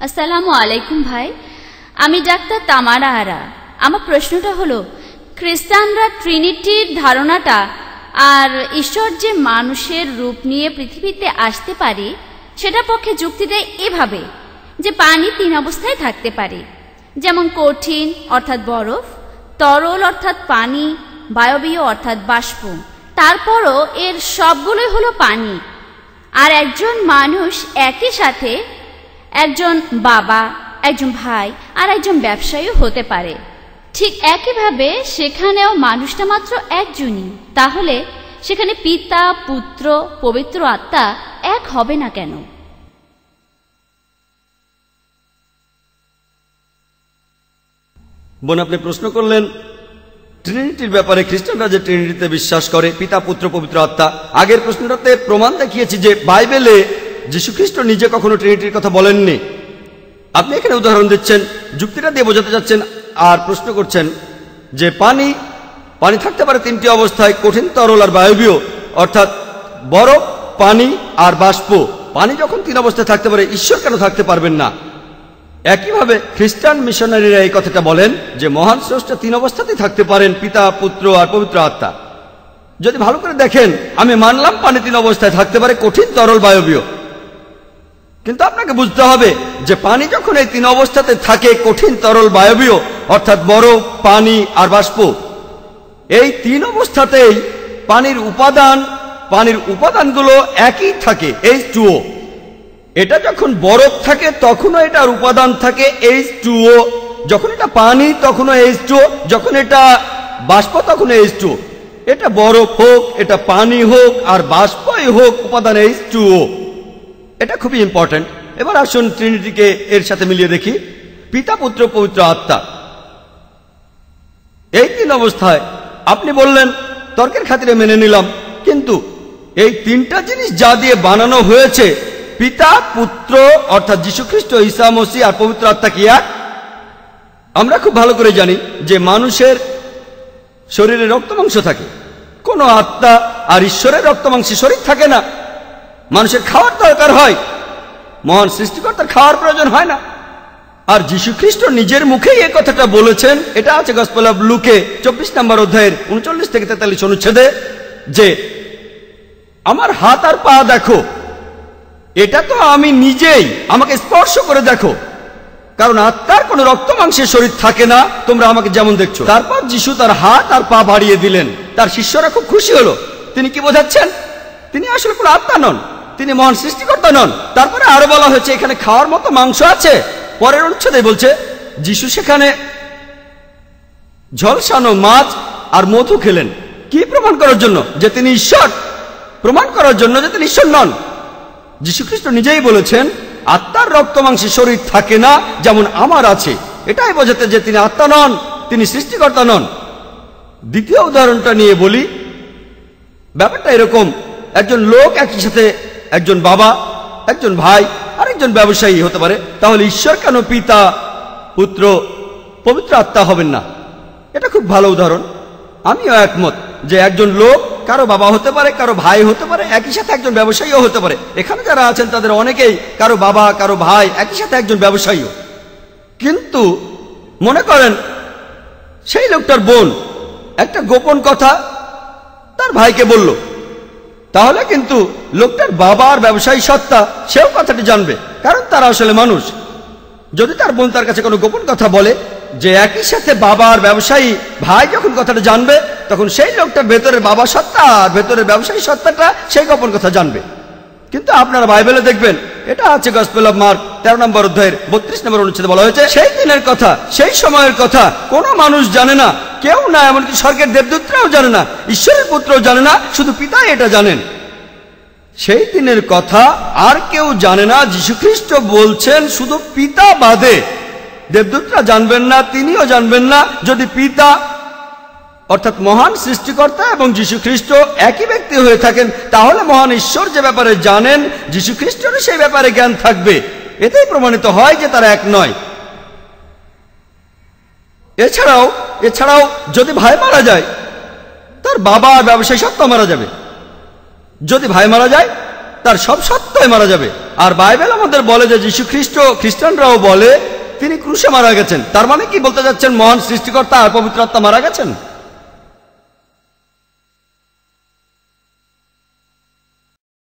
আসসালামু আলাইকুম ভাই, আমি ডাক্তার তামারা আরা। আমার প্রশ্নটা হলো, খ্রিস্টানরা ট্রিনিটির ধারণাটা আর ঈশ্বর যে মানুষের রূপ নিয়ে পৃথিবীতে আসতে পারে সেটার পক্ষে যুক্তি দেয় এভাবে যে পানি তিন অবস্থায় থাকতে পারে, যেমন কঠিন অর্থাৎ বরফ, তরল অর্থাৎ পানি, বায়বীয় অর্থাৎ বাষ্প। তারপরও এর সবগুলোই হলো পানি। আর একজন মানুষ একই সাথে একজন বাবা, একজন ভাই আর একজন ব্যবসায়ীও হতে পারে। ঠিক একইভাবে সেখানেও মানুষটা মাত্র একজনই। তাহলে সেখানে পিতা, পুত্র, পবিত্র আত্মা এক হবে না কেন? বোন, আপনি প্রশ্ন করলেন ট্রিনিটির ব্যাপারে, খ্রিস্টানরা যে ট্রিনিটিতে বিশ্বাস করে, পিতা, পুত্র, পবিত্র আত্মা। আগের প্রশ্নটাতে প্রমাণ দেখিয়েছি যে বাইবেলে যীশুখ্রিস্ট নিজে কখনো ট্রিনিটির কথা বলেননি। আপনি এখানে উদাহরণ দিচ্ছেন, যুক্তিটা দিয়ে বোঝাতে চাচ্ছেন আর প্রশ্ন করছেন যে পানি থাকতে পারে তিনটি অবস্থায়, কঠিন, তরল আর বায়বীয়, অর্থাৎ বরফ, পানি আর বাষ্প। পানি যখন তিন অবস্থায় থাকতে পারে, ঈশ্বর কেন থাকতে পারবেন না? একইভাবে খ্রিস্টান মিশনারিরা এই কথাটা বলেন যে মহান স্রষ্টা তিন অবস্থাতেই থাকতে পারেন, পিতা, পুত্র আর পবিত্র আত্মা। যদি ভালো করে দেখেন, আমি মানলাম পানি তিন অবস্থায় থাকতে পারে, কঠিন, তরল, বায়বীয়। কিন্তু আপনাকে বুঝতে হবে যে পানি যখন এই তিন অবস্থাতে থাকে, কঠিন, তরল, বায়বীয়, অর্থাৎ বরফ, পানি আর বাষ্প, এই তিন অবস্থাতেই পানির উপাদানগুলো একই থাকে, H2O। এটা যখন বরফ থাকে তখনও এটার উপাদান থাকে H2O, যখন এটা পানি তখনও H2O, যখন এটা বাষ্প তখনও H2O। এটা বরফ হোক, এটা পানি হোক আর বাষ্পই হোক, উপাদান H2O। এটা খুবই ইম্পর্টেন্ট। এবার আসুন ট্রিনিটিকে এর সাথে মিলিয়ে দেখি। পিতা, পুত্র, পবিত্র আত্মা, এই তিন অবস্থায় আপনি বললেন তর্কের খাতিরে মেনে নিলাম, কিন্তু এই তিনটা জিনিস যা দিয়ে বানানো হয়েছে, পিতা, পুত্র অর্থাৎ যীশুখ্রিস্ট, ঈসা মসীহ আর পবিত্র আত্মা কি এক? আমরা খুব ভালো করে জানি যে মানুষের শরীরে রক্তমাংস থাকে, কোন আত্মা আর ঈশ্বরের রক্তমাংসী শরীর থাকে না। মানুষের খাওয়ার দরকার হয়, মহান সৃষ্টিকর্তার খাওয়ার প্রয়োজন হয় না। আর যীশুখ্রিস্ট নিজের মুখেই এই কথাটা বলেছেন। এটা আছে গসপেল অফ লুকে 24 নম্বর অধ্যায়ের 39 থেকে 43 অনুচ্ছেদে, যে আমার হাত আর পা দেখো, এটা তো আমি নিজেই, আমাকে স্পর্শ করে দেখো, কারণ আত্মার কোন রক্ত মাংসের শরীর থাকে না, তোমরা আমাকে যেমন দেখছো। তারপর যিশু তার হাত আর পা বাড়িয়ে দিলেন। তার শিষ্যরা খুব খুশি হলো। তিনি কি বোঝাচ্ছেন? তিনি আসলে কোন আত্মা নন, তিনি মহান সৃষ্টিকর্তা নন। তারপরে আরো বলা হয়েছে এখানে খাওয়ার মতো মাংস আছে। পরের অনুচ্ছেদে বলছে যিশু সেখানে ঝলসানো মাছ আর মধু খেলেন। কি প্রমাণ করার জন্য? যে তিনি ঈশ্বর। প্রমাণ করার জন্য যে তিনি ঈশ্বর নন। যীশুখ্রিস্ট নিজেই বলেছেন আত্মার রক্ত মাংসের শরীর থাকে না, যেমন আমার আছে। এটাই বোঝাতে যে তিনি আত্মা নন, তিনি সৃষ্টিকর্তা নন। দ্বিতীয় উদাহরণটা নিয়ে বলি। ব্যাপারটা এরকম, একজন লোক একই সাথে একজন বাবা, একজন ভাই আর একজন ব্যবসায়ী হতে পারে। তাহলে ঈশ্বর কেন পিতা, পুত্র, পবিত্র আত্মা হবেন না? এটা খুব ভালো উদাহরণ। আমিও একমত যে একজন লোক কারো বাবা হতে পারে, কারো ভাই হতে পারে, একই সাথে একজন ব্যবসায়ীও হতে পারে। এখানে যারা আছেন তাদের অনেকেই কারো বাবা, কারো ভাই, একই সাথে একজন ব্যবসায়ীও। কিন্তু মনে করেন সেই লোকটার বোন একটা গোপন কথা তার ভাইকে বলল, তাহলে কিন্তু লোকটার বাবা আর ব্যবসায়ী সত্তা সেও কথাটি জানবে, কারণ তারা আসলে মানুষ। যদি তার বোন তার কাছে কোনো গোপন কথা বলে, যে একই সাথে বাবা আর ব্যবসায়ী ভাই যখন কথাটা জানবে, তখন সেই লোকটার ভেতরের বাবা সত্তা আর ভেতরের ব্যবসায়ী সত্তাটা সেই গোপন কথা জানবে। কিন্তু আপনারা বাইবেলে দেখবেন, এটা আছে গসপেল অফ মার্ক 13 নম্বর অধ্যায়ের 32 নম্বর অনুচ্ছেদে বলা হয়েছে সেই দিনের কথা, সেই সময়ের কথা কোনো মানুষ জানে না, কেউ না, এমনকি স্বর্গের দেবদূতরাও জানে না, ঈশ্বরের পুত্রও জানে না, শুধু পিতাই এটা জানেন। সেই দিনের কথা আর কেউ জানে না। যীশুখ্রিস্ট বলছেন শুধু পিতা বাদে দেবদূতরা জানবেন না, তিনিও জানবেন না। যদি পিতা অর্থাৎ মহান সৃষ্টিকর্তা এবং যীশুখ্রিস্ট একই ব্যক্তি হয়ে থাকেন, তাহলে মহান ঈশ্বর যে ব্যাপারে জানেন, যীশুখ্রিস্টেরও সেই ব্যাপারে জ্ঞান থাকবে। এতেই প্রমাণিত হয় যে তারা এক নয়। এছাড়াও যদি ভাই মারা যায়, তার বাবা আর ব্যবসায়ী সত্তা মারা যাবে। যদি ভাই মারা যায় তার সব সত্যই মারা যাবে। আর বাইবেল আমাদের বলে যে যীশু খ্রিস্ট, খ্রিস্টানরাও বলে তিনি ক্রুশে মারা গেছেন। তার মানে কি বলতে যাচ্ছেন? মহান সৃষ্টিকর্তা আর পবিত্র আত্মা মারা গেছেন।